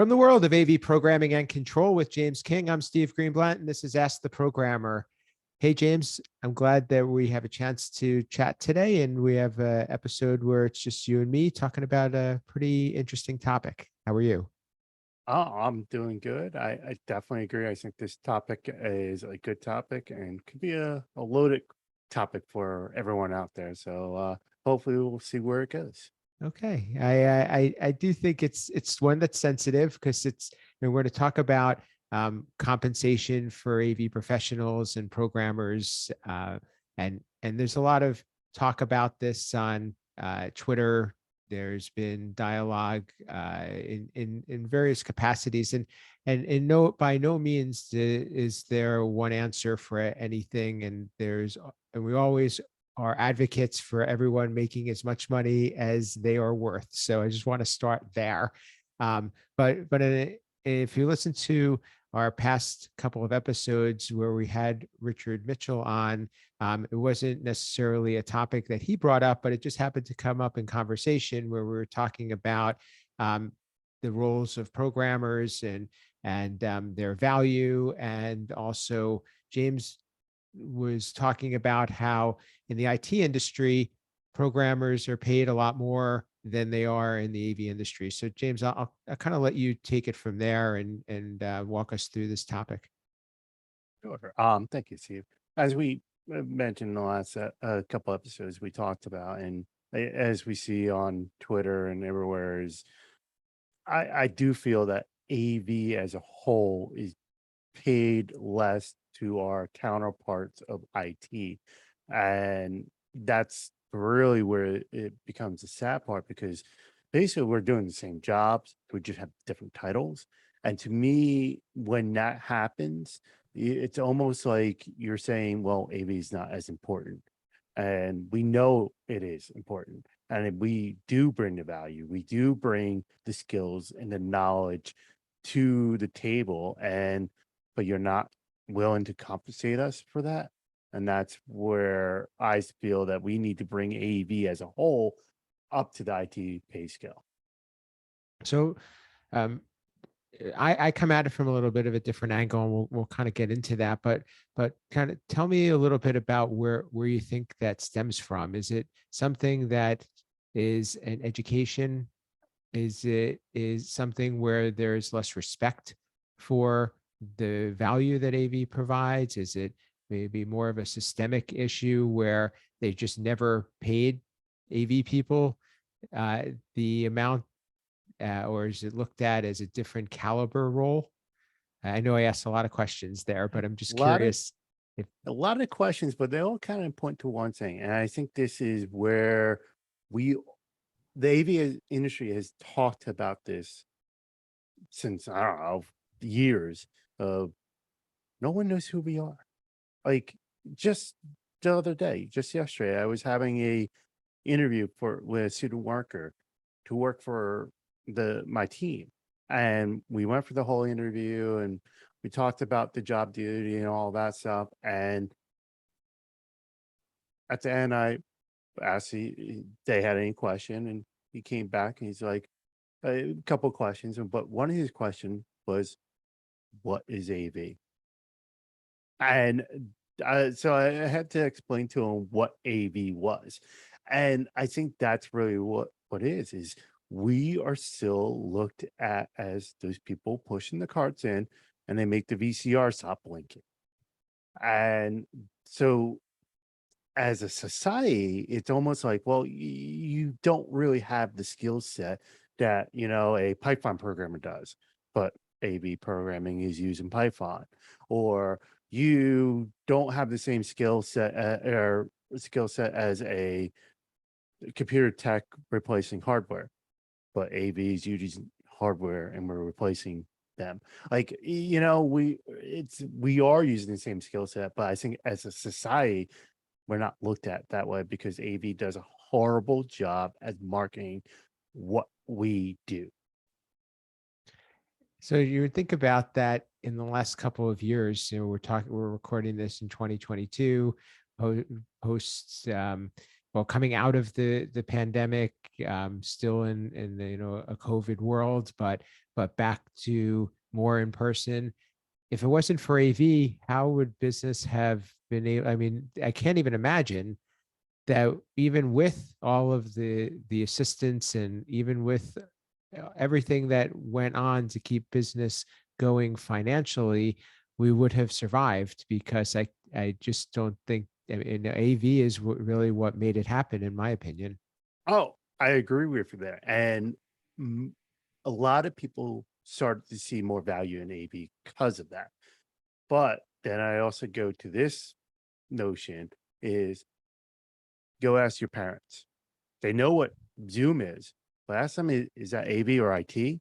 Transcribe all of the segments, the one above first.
From the world of AV programming and control with James King, I'm Steve Greenblatt, and this is Ask the Programmer. Hey, James, I'm glad that we have a chance to chat today, and we have an episode where it's just you and me talking about a pretty interesting topic. How are you? Oh, I'm doing good. I definitely agree. I think this topic is a good topic and could be a loaded topic for everyone out there. So hopefully we'll see where it goes. Okay, I do think it's one that's sensitive because we're going to talk about compensation for AV professionals and programmers, and there's a lot of talk about this on Twitter. There's been dialogue in various capacities, and no, by no means is there one answer for anything, and we always are advocates for everyone making as much money as they are worth. So I just want to start there. But if you listen to our past couple of episodes where we had Richard Mitchell on, it wasn't necessarily a topic that he brought up, but it just happened to come up in conversation where we were talking about the roles of programmers and their value, and also James was talking about how in the IT industry, programmers are paid a lot more than they are in the AV industry. So, James, I'll kind of let you take it from there and walk us through this topic. Sure. Thank you, Steve. As we mentioned in the last couple episodes, we talked about, and as we see on Twitter and everywhere, is I do feel that AV as a whole is paid less to our counterparts of IT. And that's really where it becomes the sad part because basically we're doing the same jobs, we just have different titles. And to me, when that happens, it's almost like you're saying, well, AV is not as important. And we know it is important. And we do bring the value, we do bring the skills and the knowledge to the table. And but you're not willing to compensate us for that. And that's where I feel that we need to bring AEV as a whole up to the IT pay scale. So, um, I come at it from a little bit of a different angle, and we'll kind of get into that. But kind of tell me a little bit about where you think that stems from. Is it something that is an education? Is something where there's less respect for the value that AV provides? Is it maybe more of a systemic issue where they just never paid AV people the amount, or is it looked at as a different caliber role? I know I asked a lot of questions there, but I'm A just lot of curious if a lot of questions, but they all kind of point to one thing. And I think this is where we the AV industry has talked about this since I don't know years of no one knows who we are. Like just the other day, just yesterday, I was having a interview for with a student worker to work for the my team. And we went for the whole interview and we talked about the job duty and all that stuff. And at the end, I asked they had any question, and he came back and he's like a couple questions, but one of his questions was, "What is AV?" And so I had to explain to him what AV was. And I think that's really what it is we are still looked at as those people pushing the carts in and they make the VCR stop blinking. And so as a society, it's almost like, well, you don't really have the skill set that, a Python programmer does, but AV programming is using Python, or you don't have the same skill set as a computer tech replacing hardware, but AV is using hardware and we're replacing them. Like, we are using the same skill set, but I think as a society, we're not looked at that way because AV does a horrible job at marketing what we do. so. You would think about that in the last couple of years. We're recording this in 2022, post well, coming out of the pandemic, still in the, a COVID world, but back to more in person. If it wasn't for AV, how would business have been able? I mean, I can't even imagine that even with all of the assistance and even with everything that went on to keep business going financially, we would have survived, because I just don't think, I mean, AV is really what made it happen, in my opinion. Oh, I agree with you there. And mm, a lot of people started to see more value in AV because of that. But then I also go to this notion is go ask your parents. They know what Zoom is, but ask them, is that AV or IT?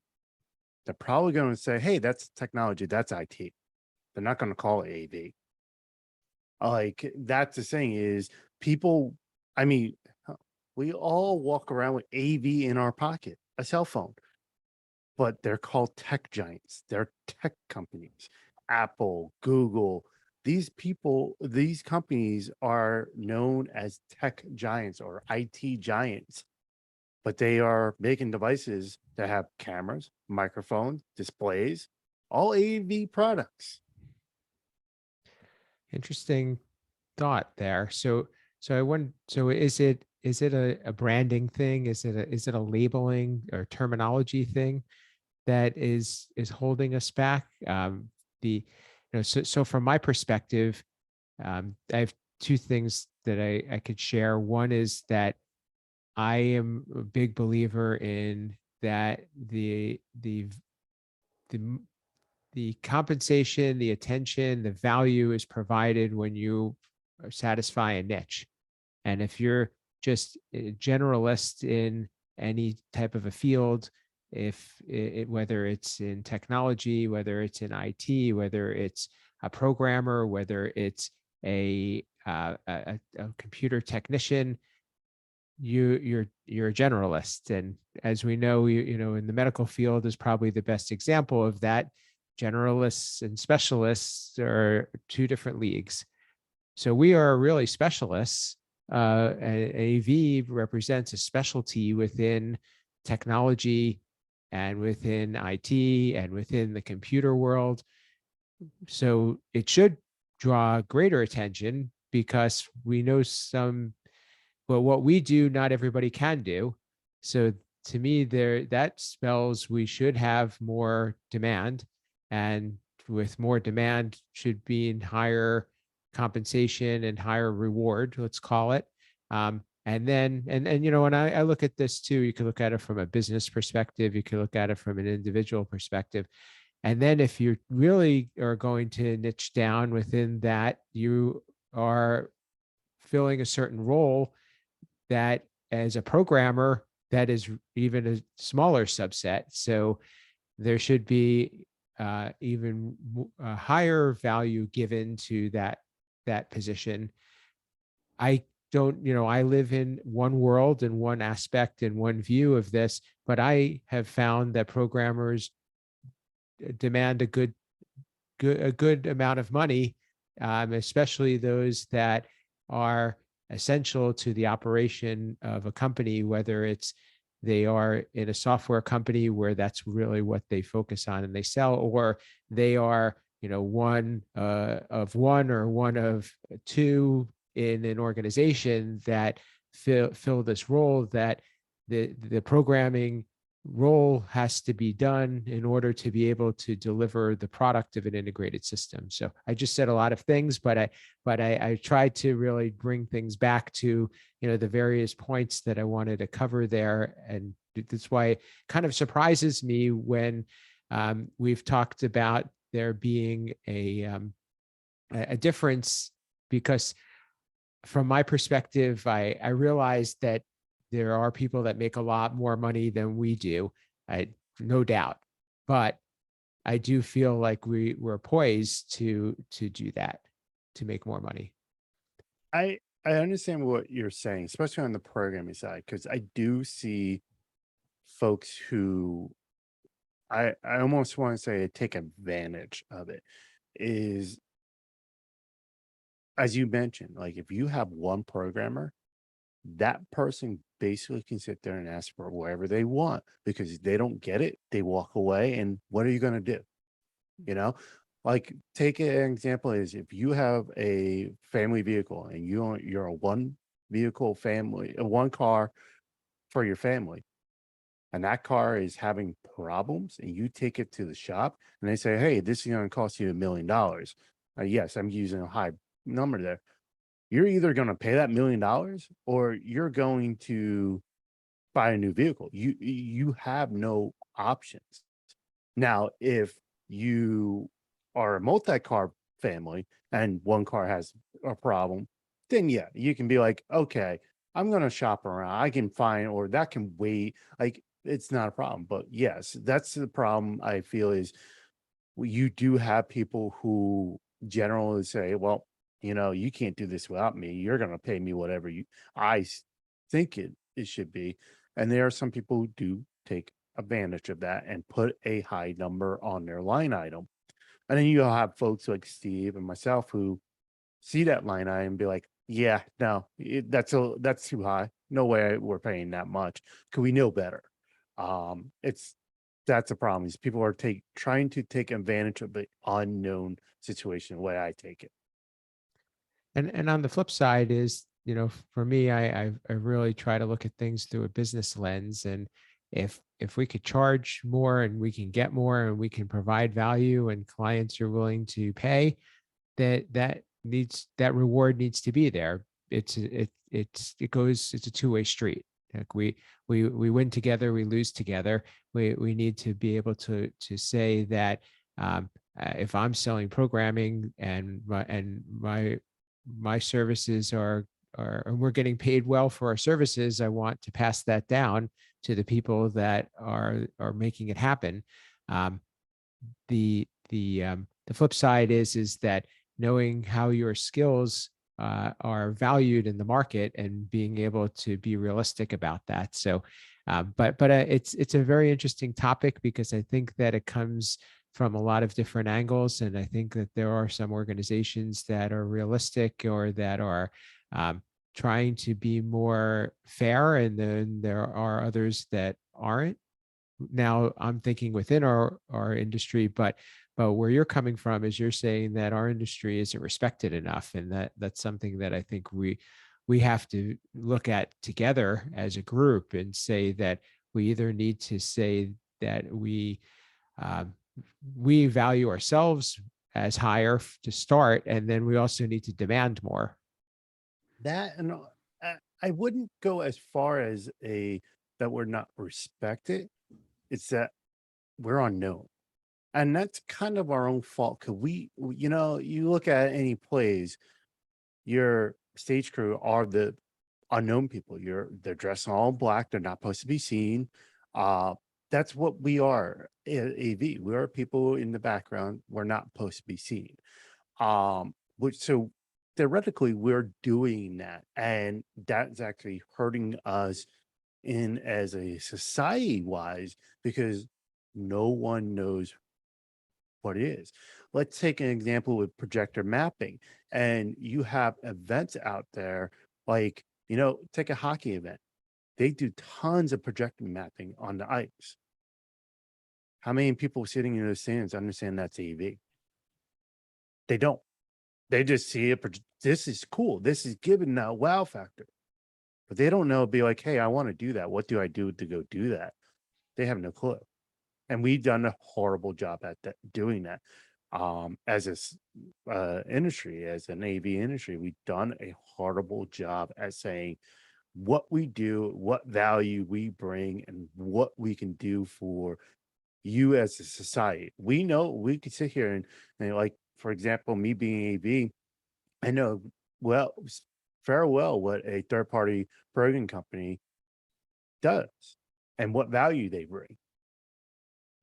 They're probably going to say, hey, that's technology, that's IT. They're not going to call it AV. Like, that's the thing is people, I mean, we all walk around with AV in our pocket, a cell phone, but they're called tech giants. They're tech companies. Apple, Google, these people, these companies are known as tech giants or IT giants, but they are making devices that have cameras, microphones, displays, all AV products. Interesting thought there. So I wonder, so is it a branding thing? Is it a labeling or terminology thing that is holding us back? So from my perspective, I have two things that I could share. One is that I am a big believer in that the the compensation, the attention, the value is provided when you satisfy a niche. And if you're just a generalist in any type of a field, if whether it's in technology, whether it's in IT, whether it's a programmer, whether it's a computer technician, you're a generalist. And as we know, in the medical field is probably the best example of that. Generalists and specialists are two different leagues. So we are really specialists. AV represents a specialty within technology and within IT and within the computer world. So it should draw greater attention because we know some, but what we do, not everybody can do. So to me, that spells we should have more demand, and with more demand should be in higher compensation and higher reward, let's call it. And then, and I look at this too. You can look at it from a business perspective. You can look at it from an individual perspective. And then if you really are going to niche down within that, you are filling a certain role that, as a programmer, that is even a smaller subset. So there should be even a higher value given to that position. I don't, I live in one world and one aspect and one view of this, but I have found that programmers demand a good amount of money, especially those that are essential to the operation of a company, whether it's they are in a software company where that's really what they focus on and they sell, or they are, one of one or one of two in an organization that fill this role, that the programming role has to be done in order to be able to deliver the product of an integrated system. So I just said a lot of things, but I tried to really bring things back to, the various points that I wanted to cover there. And that's why it kind of surprises me when we've talked about there being a difference, because from my perspective, I realized that there are people that make a lot more money than we do, no doubt. But I do feel like we're poised to do that, to make more money. I understand what you're saying, especially on the programming side, because I do see folks who I almost want to say take advantage of it. Is as you mentioned, like if you have one programmer, that person basically can sit there and ask for whatever they want because if they don't get it, they walk away. And what are you going to do? You know, like take an example is if you have a family vehicle and you're a one vehicle family, a one car for your family, and that car is having problems and you take it to the shop and they say, hey, this is going to cost you $1 million. Yes, I'm using a high number there. You're either going to pay that $1 million or you're going to buy a new vehicle. You have no options. Now, if you are a multi-car family and one car has a problem, then yeah, you can be like, okay, I'm gonna shop around. I can find or that can wait. Like it's not a problem. But yes, that's the problem I feel is you do have people who generally say, well, you can't do this without me. You're gonna pay me whatever think it should be. And there are some people who do take advantage of that and put a high number on their line item. And then you'll have folks like Steve and myself who see that line item and be like, yeah, no, that's too high. No way we're paying that much. Could we know better? It's that's a problem. Is people are trying to take advantage of the unknown situation, the way I take it. And on the flip side is, for me, I really try to look at things through a business lens. And if we could charge more and we can get more and we can provide value and clients are willing to pay, that reward needs to be there. It's a two-way street. Like we win together, we lose together. We need to be able to say that, if I'm selling programming and my services are and we're getting paid well for our services, I want to pass that down to the people that are making it happen. Um, the flip side is that knowing how your skills are valued in the market and being able to be realistic about that. So, but it's a very interesting topic because I think that it comes from a lot of different angles, and I think that there are some organizations that are realistic or that are trying to be more fair, and then there are others that aren't. Now I'm thinking within our industry, but where you're coming from is you're saying that our industry isn't respected enough, and that's something that I think we have to look at together as a group and say that we either need to say that um, we value ourselves as higher to start, and then we also need to demand more. That and I wouldn't go as far as a that we're not respected. It's that we're unknown. And that's kind of our own fault. Cause you look at any plays, your stage crew are the unknown people. They're dressed in all black. They're not supposed to be seen. Uh, that's what we are. AV. We are people in the background. We're not supposed to be seen. Which so theoretically we're doing that, and that's actually hurting us in as a society wise because no one knows what it is. Let's take an example with projector mapping, and you have events out there like, take a hockey event. They do tons of projector mapping on the ice. How many people sitting in those stands understand that's AV? They don't. They just see it. This is cool. This is giving that wow factor, but they don't know. Be like, hey, I want to do that. What do I do to go do that? They have no clue. And we've done a horrible job at that, doing that. As industry, as an AV industry, we've done a horrible job at saying what we do, what value we bring, and what we can do for you as a society. We know we could sit here and like, for example, me being AV, I know well, very well what a third party program company does and what value they bring.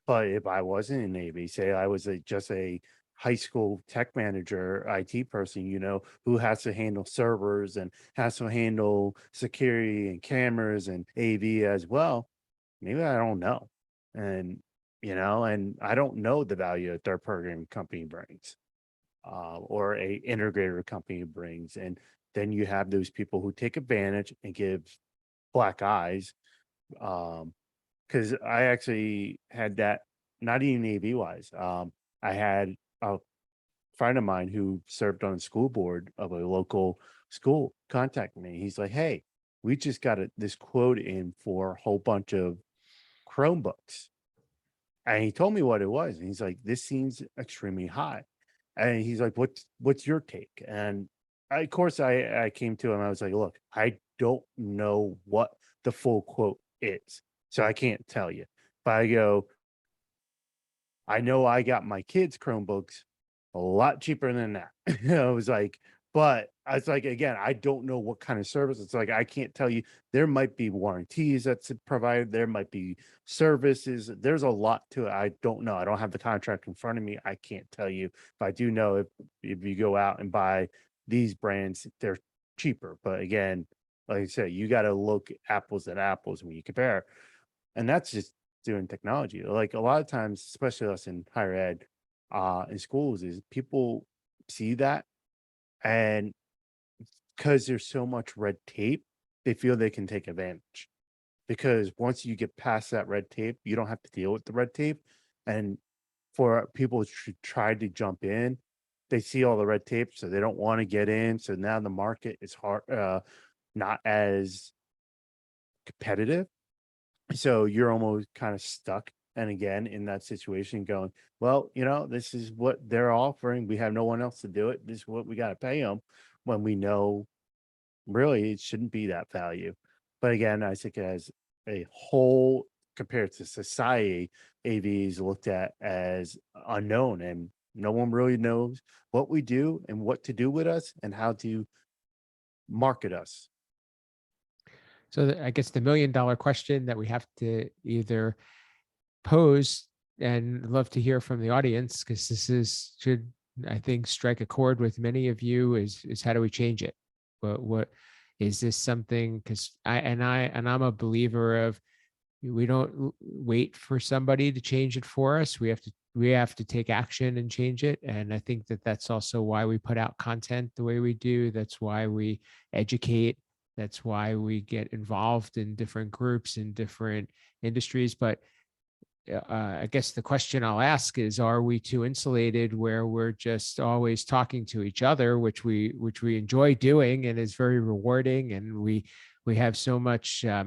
But if I wasn't in Navy, say I was just a high school tech manager, IT person, who has to handle servers and has to handle security and cameras and AV as well, maybe I don't know. And, and I don't know the value a third program company brings or a integrator company brings. And then you have those people who take advantage and give black eyes. Because I actually had that, not even AV wise. I had a friend of mine who served on the school board of a local school contact me. He's like, "Hey, we just got this quote in for a whole bunch of Chromebooks." And he told me what it was. And he's like, "This seems extremely high." And he's like, "What's your take?" And of course, I came to him. I was like, "Look, I don't know what the full quote is, so I can't tell you." But I go, I know I got my kids' Chromebooks a lot cheaper than that. I was like, but I was like, again, I don't know what kind of service. It's like I can't tell you. There might be warranties that's provided. There might be services. There's a lot to it. I don't know. I don't have the contract in front of me. I can't tell you. But I do know if you go out and buy these brands, they're cheaper. But again, like I said, you got to look apples at apples when you compare. And that's just doing technology. Like a lot of times, especially us in higher ed, in schools, is people see that, and because there's so much red tape, they feel they can take advantage. Because once you get past that red tape, you don't have to deal with the red tape. And for people to try to jump in, they see all the red tape, so they don't want to get in. So now the market is not as competitive, so you're almost kind of stuck. And again, in that situation, going, well, this is what they're offering. We have no one else to do it. This is what we got to pay them, when we know really it shouldn't be that value. But again, I think as a whole, compared to society, AV is looked at as unknown, and no one really knows what we do and what to do with us and how to market us. So I guess the $1 million question that we have to either pose, and love to hear from the audience, because this should, I think, strike a chord with many of you, is how do we change it? What is this something? Because I'm a believer of, we don't wait for somebody to change it for us. We have to take action and change it. And I think that that's also why we put out content the way we do. That's why we educate. That's why we get involved in different groups in different industries. But I guess the question I'll ask is, are we too insulated where we're just always talking to each other, which we enjoy doing and is very rewarding, and we have so much uh,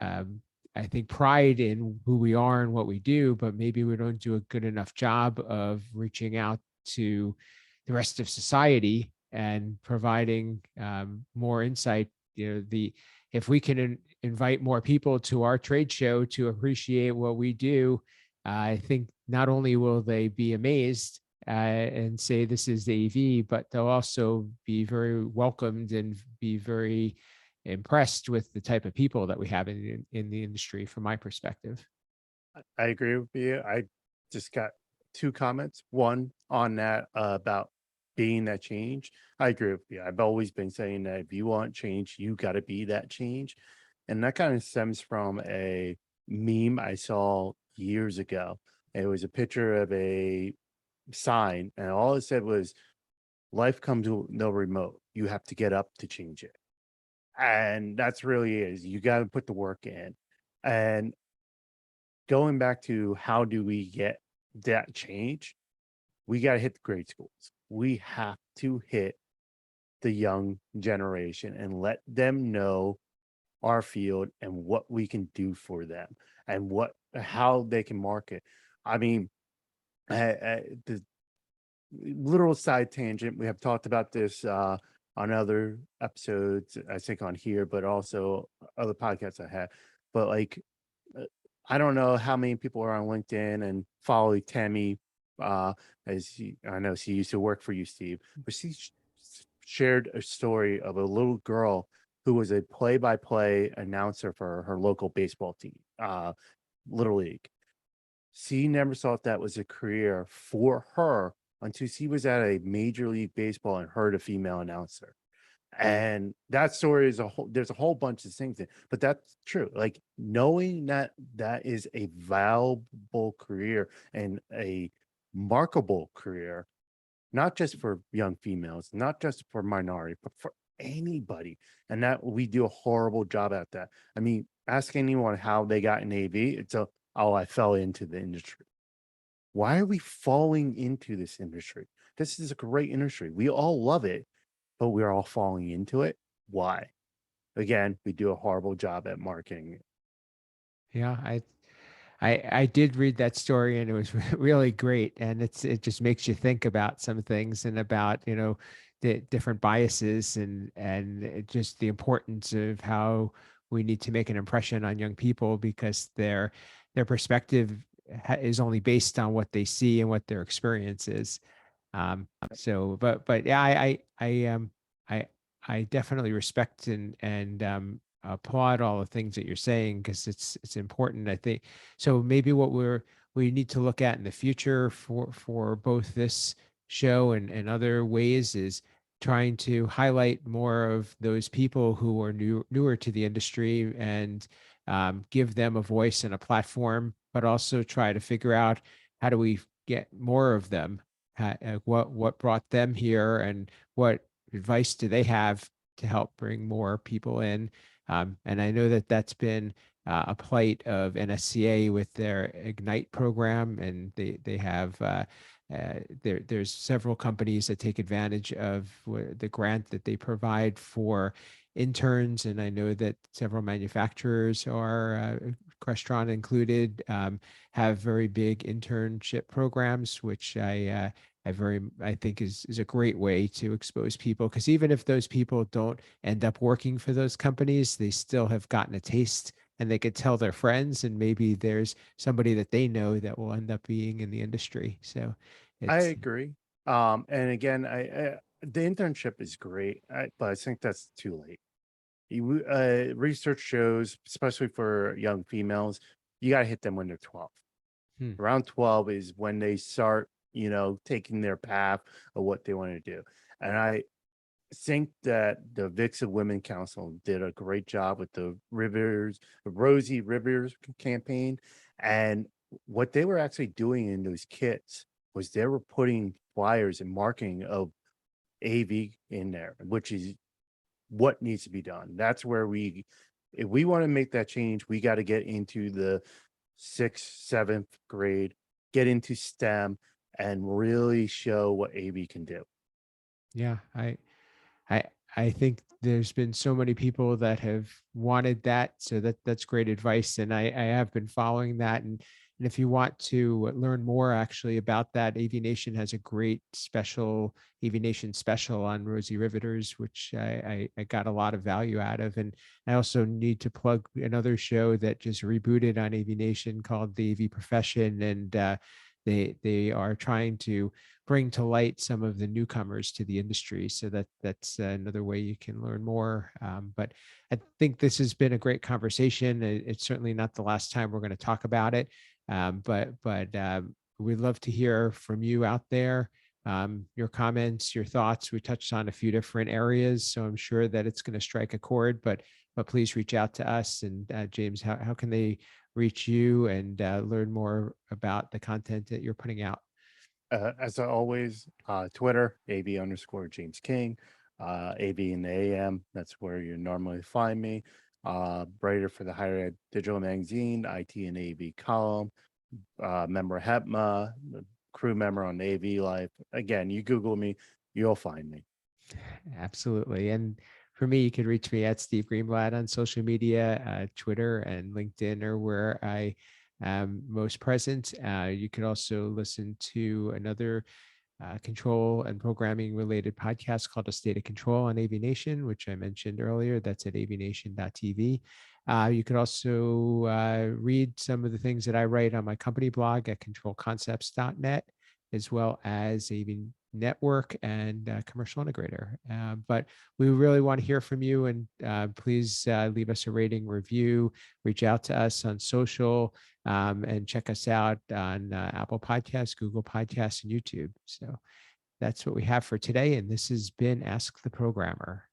um, I think, pride in who we are and what we do, but maybe we don't do a good enough job of reaching out to the rest of society and providing more insight. If we can invite more people to our trade show to appreciate what we do, I think not only will they be amazed and say this is the AV, but they'll also be very welcomed and be very impressed with the type of people that we have in the industry, from my perspective. I agree with you. I just got two comments. One on that, about being that change. I agree with you. I've always been saying that if you want change, you got to be that change. And that kind of stems from a meme I saw years ago. It was a picture of a sign, and all it said was, "Life comes with no remote. You have to get up to change it." And that's really is, you got to put the work in. And going back to how do we get that change, we got to hit the grade schools. We have to hit the young generation and let them know our field and what we can do for them, and how they can market. I mean, the little side tangent, we have talked about this on other episodes, I think on here, but also other podcasts I had. But like, uh, I don't know how many people are on LinkedIn and follow Tammy, uh, I know she used to work for you, Steve, but she shared a story of a little girl who was a play-by-play announcer for her local baseball team, Little League. She never thought that was a career for her until she was at a Major League Baseball and heard a female announcer. And that story is there's a whole bunch of things in, but that's true. Like, knowing that that is a valuable career and a markable career, not just for young females, not just for minority, but for anybody, and that we do a horrible job at that. I mean, ask anyone how they got in AV. It's a, oh, I fell into the industry. Why are we falling into this industry? This is a great industry. We all love it, but we're all falling into it. Why? Again, we do a horrible job at marketing. Yeah, I did read that story and it was really great. And it just makes you think about some things and about, the different biases and just the importance of how we need to make an impression on young people because their perspective is only based on what they see and what their experience is. But yeah, I I definitely respect and applaud all the things that you're saying because it's important. I think so. Maybe what we need to look at in the future for both this show and other ways is trying to highlight more of those people who are newer to the industry and give them a voice and a platform, but also try to figure out how do we get more of them, what brought them here and what advice do they have to help bring more people in. And I know that that's been a plight of NSCA with their Ignite program, and they have there's several companies that take advantage of the grant that they provide for interns, and I know that several manufacturers are restaurant included, have very big internship programs, which I think is a great way to expose people because even if those people don't end up working for those companies, they still have gotten a taste and they could tell their friends and maybe there's somebody that they know that will end up being in the industry. So I it's agree. And again, the internship is great, but I think that's too late. Research shows, especially for young females, you got to hit them when they're 12. hmm, Around 12 is when they start, taking their path of what they want to do. And I think that the Vixen Women Council did a great job with the Rosie Rivers campaign. And what they were actually doing in those kits was they were putting flyers and marketing of AV in there, which is what needs to be done. That's where if we want to make that change, we got to get into the sixth, seventh grade, get into STEM, and really show what AV can do. yeah, I I think there's been so many people that have wanted that, so that's great advice, and I have been following that, and if you want to learn more actually about that, AV Nation has a great special AV Nation special on Rosie Riveters, which I got a lot of value out of, and I also need to plug another show that just rebooted on AV Nation called the AV Profession, and they are trying to bring to light some of the newcomers to the industry. So that's another way you can learn more. But I think this has been a great conversation. It's certainly not the last time we're going to talk about it, but we'd love to hear from you out there. Your comments, your thoughts. We touched on a few different areas, so I'm sure that it's going to strike a chord. But please reach out to us. And James, how can they reach you and learn more about the content that you're putting out? As always, Twitter, AV underscore James King, AV in the AM. That's where you normally find me. Writer for the Higher Ed Digital Magazine, IT and AV column, member of HEPMA, crew member on AV Life. Again, you Google me, you'll find me. Absolutely. And for me, you can reach me at Steve Greenblatt on social media, Twitter and LinkedIn are where I am most present. You can also listen to another control and programming related podcast called A State of Control on AV which I mentioned earlier. That's at avnation.tv. You could also read some of the things that I write on my company blog at controlconcepts.net, as well as AV Network and Commercial Integrator. But we really want to hear from you, and please leave us a rating, review, reach out to us on social, and check us out on Apple Podcasts, Google Podcasts, and YouTube. So that's what we have for today. And this has been Ask the Programmer.